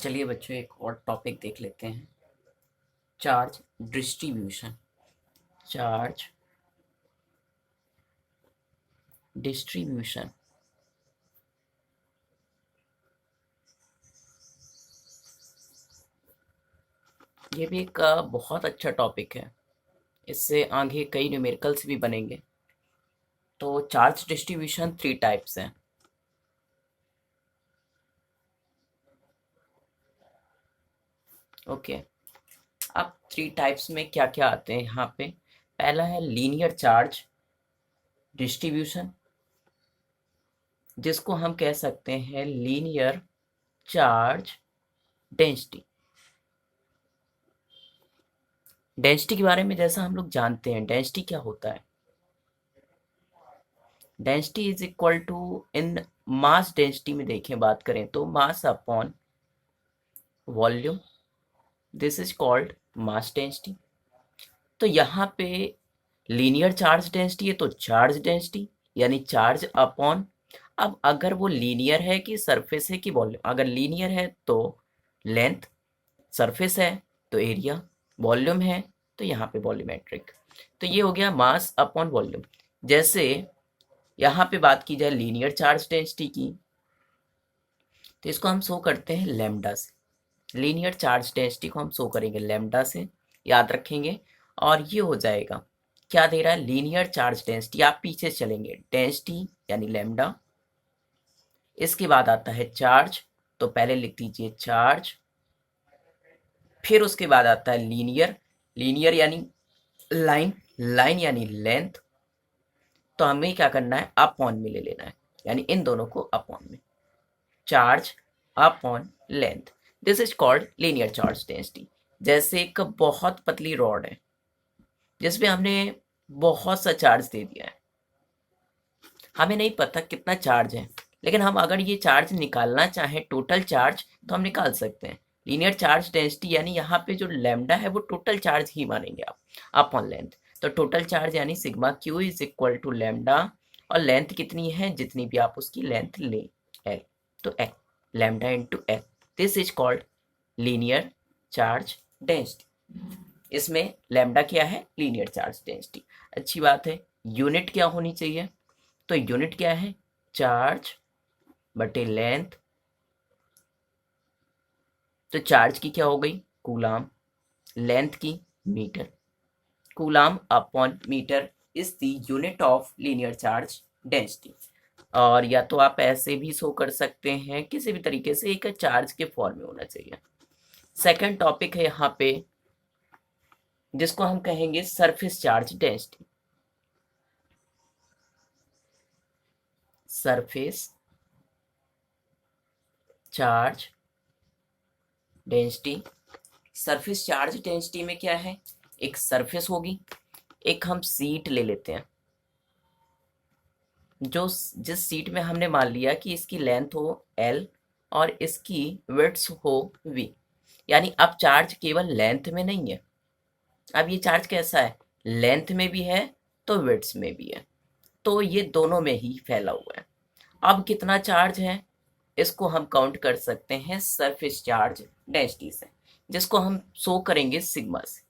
चलिए बच्चों एक और टॉपिक देख लेते हैं। Charge distribution. चार्ज डिस्ट्रीब्यूशन ये भी एक बहुत अच्छा टॉपिक है। इससे आगे कई न्यूमेरिकल्स भी बनेंगे। तो चार्ज डिस्ट्रीब्यूशन 3 टाइप्स हैं। ओके, अब 3 टाइप्स में क्या क्या आते हैं यहाँ पे। पहला है लीनियर चार्ज डिस्ट्रीब्यूशन, जिसको हम कह सकते हैं लीनियर चार्ज डेंसिटी। डेंसिटी के बारे में जैसा हम लोग जानते हैं, डेंसिटी क्या होता है। डेंसिटी इज इक्वल टू, इन मास डेंसिटी में देखें बात करें तो mass upon volume, this is called mass density. तो यहाँ पे लीनियर चार्ज डेंसिटी है तो चार्ज डेंसिटी यानी चार्ज अपॉन, अब अगर वो लीनियर है कि सरफेस है कि वॉल्यूम, अगर लीनियर है तो लेंथ, सरफेस है तो एरिया, वॉल्यूम है तो यहाँ पे वॉल्यूमेट्रिक। तो ये हो गया मास अपॉन वॉल्यूम। जैसे यहाँ पे बात की जाए लीनियर चार्ज डेंसिटी की, तो इसको हम शो करते हैं लैम्डा से। लीनियर चार्ज डेंसिटी को हम शो करेंगे लैम्डा से, याद रखेंगे। और ये हो जाएगा, क्या दे रहा है लीनियर चार्ज डेंसिटी, आप पीछे चलेंगे, डेंसिटी यानी लैम्डा, इसके बाद आता है चार्ज, तो पहले लिख दीजिए चार्ज, फिर उसके बाद आता है लीनियर, लीनियर यानी लाइन, लाइन यानी लेंथ, तो हमें क्या करना है अपॉन में ले लेना है, यानी इन दोनों को अपॉन में, charge upon length, this is called linear charge density. जैसे एक बहुत पतली रॉड है जिसमें हमने बहुत सा चार्ज दे दिया है, हमें नहीं पता कितना चार्ज है, लेकिन हम अगर ये चार्ज निकालना चाहें टोटल चार्ज तो हम निकाल सकते हैं। लीनियर चार्ज डेंसिटी यानी यहाँ पे जो लैम्डा है वो टोटल चार्ज ही मानेंगे आप, अपॉन लेंथ। तो टोटल चार्ज यानी sigma q is equal to lambda, और लेंथ कितनी है जितनी भी आप उसकी लेंथ लें, एल, तो L, lambda into L, this is called linear charge density. इसमें लैम्डा क्या है, लीनियर चार्ज डेंसिटी। अच्छी बात है। यूनिट क्या होनी चाहिए, तो यूनिट क्या है, चार्ज बटे लेंथ। तो चार्ज की क्या हो गई, कूलाम, लेंथ की metre, coulomb upon metre is the unit of linear charge density. और या तो आप ऐसे भी शो कर सकते हैं, किसी भी तरीके से एक चार्ज के फॉर्म में होना चाहिए। सेकंड टॉपिक है यहाँ पे जिसको हम कहेंगे surface charge density. Surface charge density, surface charge density में क्या है, एक सरफेस होगी, एक हम सीट ले लेते हैं, जो जिस सीट में हमने मान लिया कि इसकी लेंथ हो एल और इसकी विड्थ हो वी, यानी अब चार्ज केवल लेंथ में नहीं है, अब ये चार्ज कैसा है, लेंथ में भी है तो विड्थ में भी है, तो ये दोनों में ही फैला हुआ है। अब कितना चार्ज है, इसको हम काउंट कर सकते हैं सरफेस चार्ज डेंसिटी से, जिसको हम शो करेंगे सिग्मा से।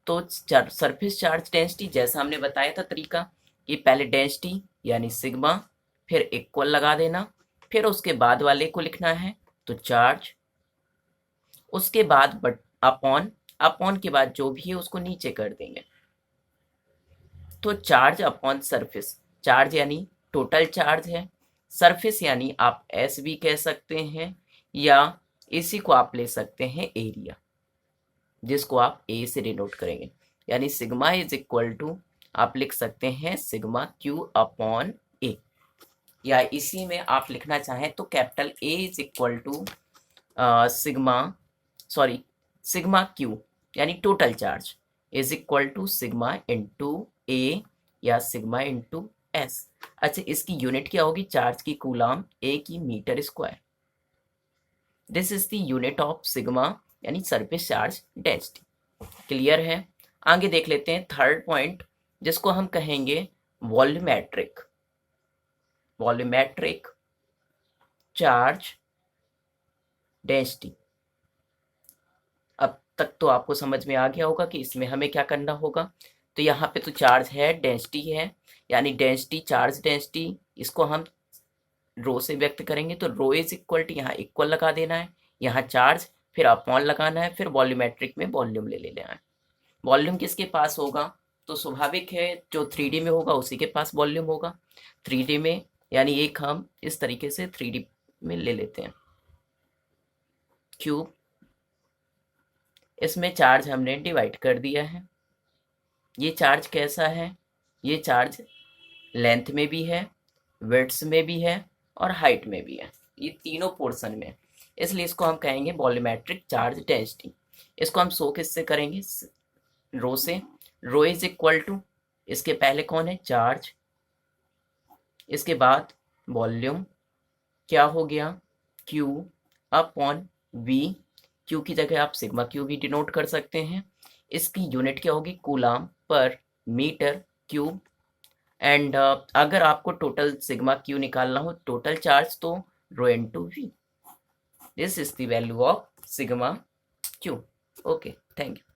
तो सरफेस चार्ज डेंसिटी जैसा हमने बताया था तरीका, कि पहले डेंसिटी यानी सिग्मा, फिर इक्वल लगा देना, फिर उसके बाद वाले को लिखना है तो चार्ज, उसके बाद बट अपॉन, अपॉन के बाद जो भी है उसको नीचे कर देंगे, तो चार्ज अपॉन सरफेस, चार्ज यानी टोटल चार्ज है, सरफेस यानी आप एस भी कह सकते हैं, या इसी को आप ले सकते हैं एरिया, जिसको आप ए से डिनोट करेंगे, यानी सिग्मा इज इक्वल टू, आप लिख सकते हैं सिग्मा क्यू अपॉन ए, या इसी में आप लिखना चाहें तो capital A is equal to sigma, sorry, sigma Q यानी total charge is equal to sigma into A, या सिग्मा इंटू एस। अच्छा, इसकी यूनिट क्या होगी, चार्ज की कूलाम, ए की metre square, this is the unit of sigma यानी surface charge density. Clear है। आगे देख लेते हैं थर्ड पॉइंट, जिसको हम कहेंगे वॉल्यूमेट्रिक, वॉल्यूमेट्रिक चार्ज डेंसिटी। तक तो आपको समझ में आ गया होगा कि इसमें हमें क्या करना होगा। तो यहाँ पे तो चार्ज है, डेंसिटी है, यानी डेंसिटी, चार्ज डेंसिटी, इसको हम रो से व्यक्त करेंगे। तो रो इज इक्वल टू, यहाँ इक्वल लगा देना है, यहाँ चार्ज, फिर अपॉन लगाना है, फिर वॉल्यूमेट्रिक में वॉल्यूम ले लेना है। वॉल्यूम किसके पास होगा, तो स्वाभाविक है जो 3D में होगा उसी के पास वॉल्यूम होगा। 3D में यानी एक हम इस तरीके से 3D में ले लेते हैं क्यूब, इसमें चार्ज हमने डिवाइड कर दिया है। ये चार्ज कैसा है, ये चार्ज लेंथ में भी है, विड्थ में भी है और हाइट में भी है, ये तीनों पोर्शन में, इसलिए इसको हम कहेंगे वॉल्यूमेट्रिक चार्ज डेंसिटी। इसको हम शो किससे करेंगे, रो से। रो इज इक्वल टू, इसके पहले कौन है, चार्ज, इसके बाद वॉल्यूम, क्या हो गया, क्यू अपॉन वी। क्यू की जगह आप सिग्मा क्यू भी डिनोट कर सकते हैं। इसकी यूनिट क्या होगी, कूलाम पर मीटर क्यूब। एंड अगर आपको टोटल सिग्मा क्यू निकालना हो, टोटल चार्ज, तो rho into V. This is the value of sigma Q. Okay, thank you.